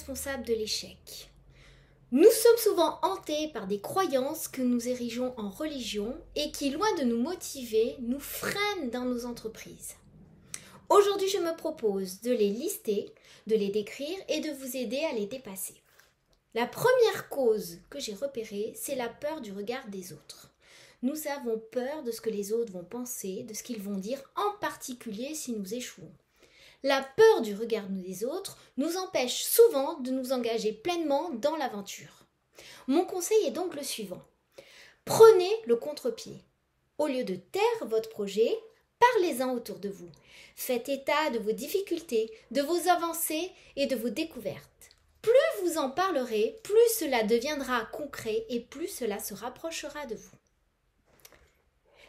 responsable de l'échec. Nous sommes souvent hantés par des croyances que nous érigeons en religion et qui, loin de nous motiver, nous freinent dans nos entreprises. Aujourd'hui, je me propose de les lister, de les décrire et de vous aider à les dépasser. La première cause que j'ai repérée, c'est la peur du regard des autres. Nous avons peur de ce que les autres vont penser, de ce qu'ils vont dire, en particulier si nous échouons. La peur du regard des autres nous empêche souvent de nous engager pleinement dans l'aventure. Mon conseil est donc le suivant. Prenez le contre-pied. Au lieu de taire votre projet, parlez-en autour de vous. Faites état de vos difficultés, de vos avancées et de vos découvertes. Plus vous en parlerez, plus cela deviendra concret et plus cela se rapprochera de vous.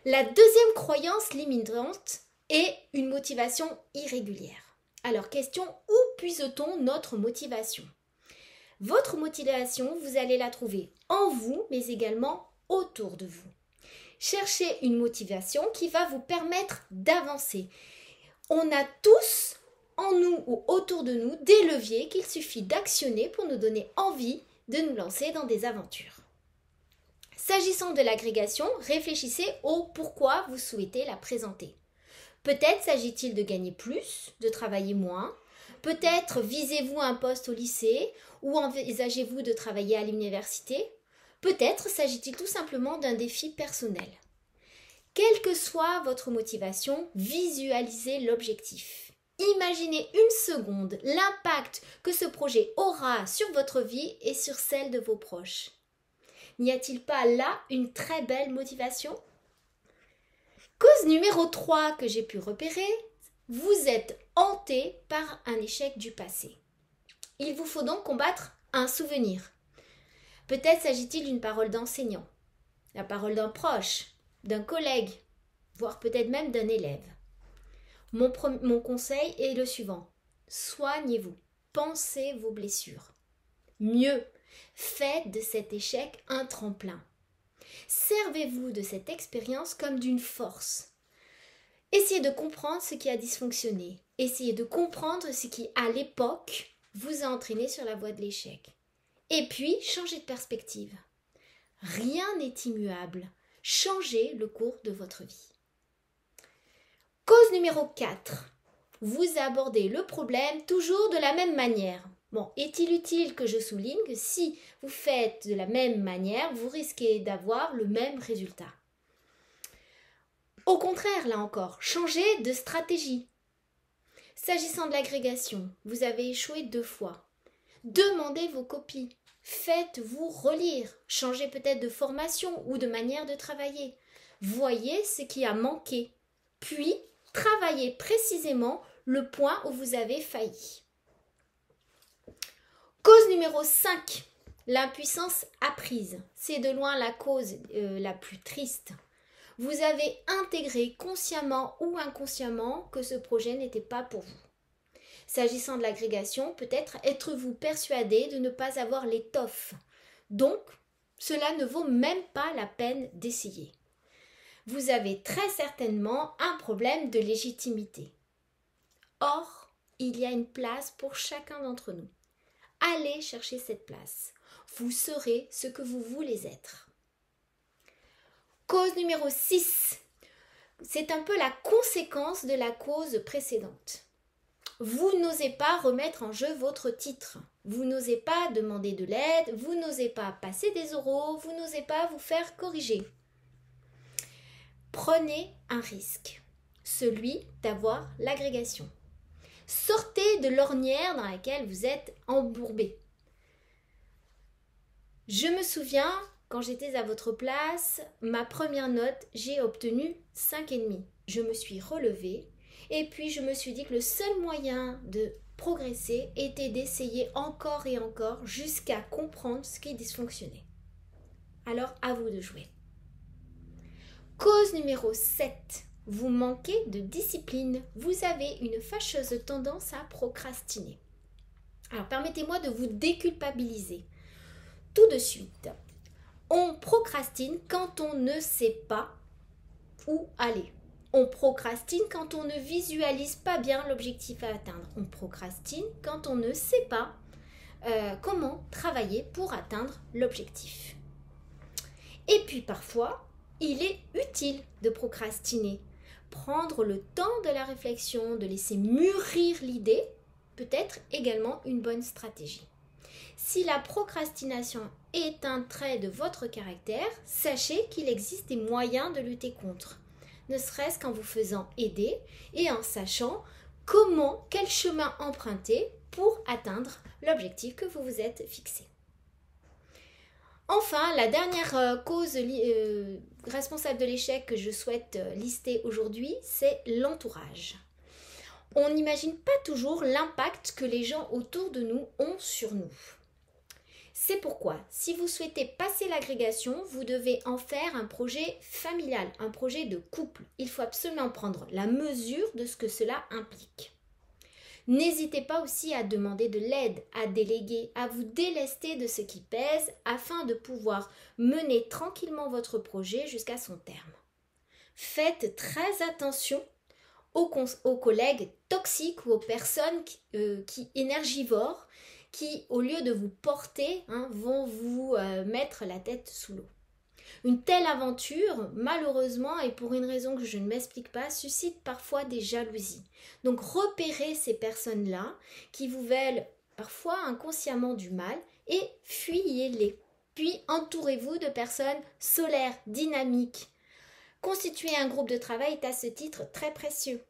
La deuxième croyance limitante est une motivation irrégulière. Alors, question, où puise-t-on notre motivation? Votre motivation, vous allez la trouver en vous, mais également autour de vous. Cherchez une motivation qui va vous permettre d'avancer. On a tous en nous ou autour de nous des leviers qu'il suffit d'actionner pour nous donner envie de nous lancer dans des aventures. S'agissant de l'agrégation, réfléchissez au pourquoi vous souhaitez la présenter. Peut-être s'agit-il de gagner plus, de travailler moins, peut-être visez-vous un poste au lycée ou envisagez-vous de travailler à l'université, peut-être s'agit-il tout simplement d'un défi personnel. Quelle que soit votre motivation, visualisez l'objectif. Imaginez une seconde l'impact que ce projet aura sur votre vie et sur celle de vos proches. N'y a-t-il pas là une très belle motivation? Cause numéro 3 que j'ai pu repérer, vous êtes hanté par un échec du passé. Il vous faut donc combattre un souvenir. Peut-être s'agit-il d'une parole d'enseignant, la parole d'un proche, d'un collègue, voire peut-être même d'un élève. Mon conseil est le suivant. Soignez-vous, pensez vos blessures. Mieux, faites de cet échec un tremplin. Servez-vous de cette expérience comme d'une force. Essayez de comprendre ce qui a dysfonctionné. Essayez de comprendre ce qui, à l'époque, vous a entraîné sur la voie de l'échec. Et puis, changez de perspective. Rien n'est immuable. Changez le cours de votre vie. Cause numéro 4. Vous abordez le problème toujours de la même manière. Bon, est-il utile que je souligne que si vous faites de la même manière, vous risquez d'avoir le même résultat. Au contraire, là encore, changez de stratégie. S'agissant de l'agrégation, vous avez échoué 2 fois. Demandez vos copies. Faites-vous relire. Changez peut-être de formation ou de manière de travailler. Voyez ce qui a manqué. Puis, travaillez précisément le point où vous avez failli. Cause numéro 5, l'impuissance apprise. C'est de loin la cause la plus triste. Vous avez intégré consciemment ou inconsciemment que ce projet n'était pas pour vous. S'agissant de l'agrégation, peut-être êtes-vous persuadé de ne pas avoir l'étoffe. Donc, cela ne vaut même pas la peine d'essayer. Vous avez très certainement un problème de légitimité. Or, il y a une place pour chacun d'entre nous. Allez chercher cette place. Vous serez ce que vous voulez être. Cause numéro 6. C'est un peu la conséquence de la cause précédente. Vous n'osez pas remettre en jeu votre titre. Vous n'osez pas demander de l'aide. Vous n'osez pas passer des oraux. Vous n'osez pas vous faire corriger. Prenez un risque. Celui d'avoir l'agrégation. Sortez de l'ornière dans laquelle vous êtes embourbé. Je me souviens, quand j'étais à votre place, ma première note, j'ai obtenu 5,5. Je me suis relevée et puis je me suis dit que le seul moyen de progresser était d'essayer encore et encore jusqu'à comprendre ce qui dysfonctionnait. Alors, à vous de jouer. Cause numéro 7. Vous manquez de discipline. Vous avez une fâcheuse tendance à procrastiner. Alors, permettez-moi de vous déculpabiliser. Tout de suite, on procrastine quand on ne sait pas où aller. On procrastine quand on ne visualise pas bien l'objectif à atteindre. On procrastine quand on ne sait pas comment travailler pour atteindre l'objectif. Et puis parfois, il est utile de procrastiner. Prendre le temps de la réflexion, de laisser mûrir l'idée, peut être également une bonne stratégie. Si la procrastination est un trait de votre caractère, sachez qu'il existe des moyens de lutter contre, ne serait-ce qu'en vous faisant aider et en sachant quel chemin emprunter pour atteindre l'objectif que vous vous êtes fixé. Enfin, la dernière cause responsable de l'échec que je souhaite lister aujourd'hui, c'est l'entourage. On n'imagine pas toujours l'impact que les gens autour de nous ont sur nous. C'est pourquoi, si vous souhaitez passer l'agrégation, vous devez en faire un projet familial, un projet de couple. Il faut absolument prendre la mesure de ce que cela implique. N'hésitez pas aussi à demander de l'aide, à déléguer, à vous délester de ce qui pèse afin de pouvoir mener tranquillement votre projet jusqu'à son terme. Faites très attention aux collègues toxiques ou aux personnes qui énergivores qui, au lieu de vous porter, vont vous mettre la tête sous l'eau. Une telle aventure, malheureusement, et pour une raison que je ne m'explique pas, suscite parfois des jalousies. Donc repérez ces personnes-là qui vous veulent parfois inconsciemment du mal et fuyez-les. Puis entourez-vous de personnes solaires, dynamiques. Constituer un groupe de travail est à ce titre très précieux.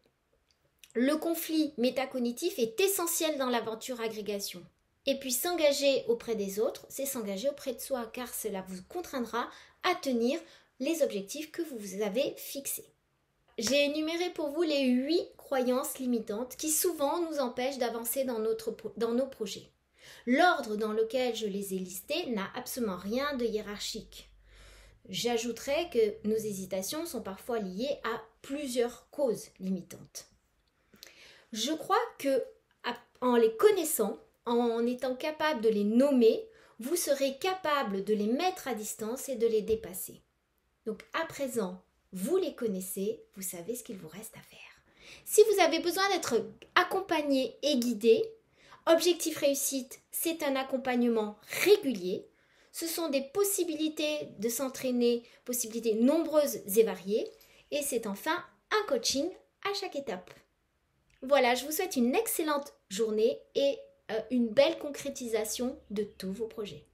Le conflit métacognitif est essentiel dans l'aventure agrégation. Et puis s'engager auprès des autres, c'est s'engager auprès de soi, car cela vous contraindra à tenir les objectifs que vous vous avez fixés. J'ai énuméré pour vous les 8 croyances limitantes qui souvent nous empêchent d'avancer dans nos projets. L'ordre dans lequel je les ai listées n'a absolument rien de hiérarchique. J'ajouterai que nos hésitations sont parfois liées à plusieurs causes limitantes. Je crois que en les connaissant, en étant capable de les nommer, vous serez capable de les mettre à distance et de les dépasser. Donc à présent, vous les connaissez, vous savez ce qu'il vous reste à faire. Si vous avez besoin d'être accompagné et guidé, Objectif Réussite, c'est un accompagnement régulier. Ce sont des possibilités de s'entraîner, possibilités nombreuses et variées. Et c'est enfin un coaching à chaque étape. Voilà, je vous souhaite une excellente journée et une belle concrétisation de tous vos projets.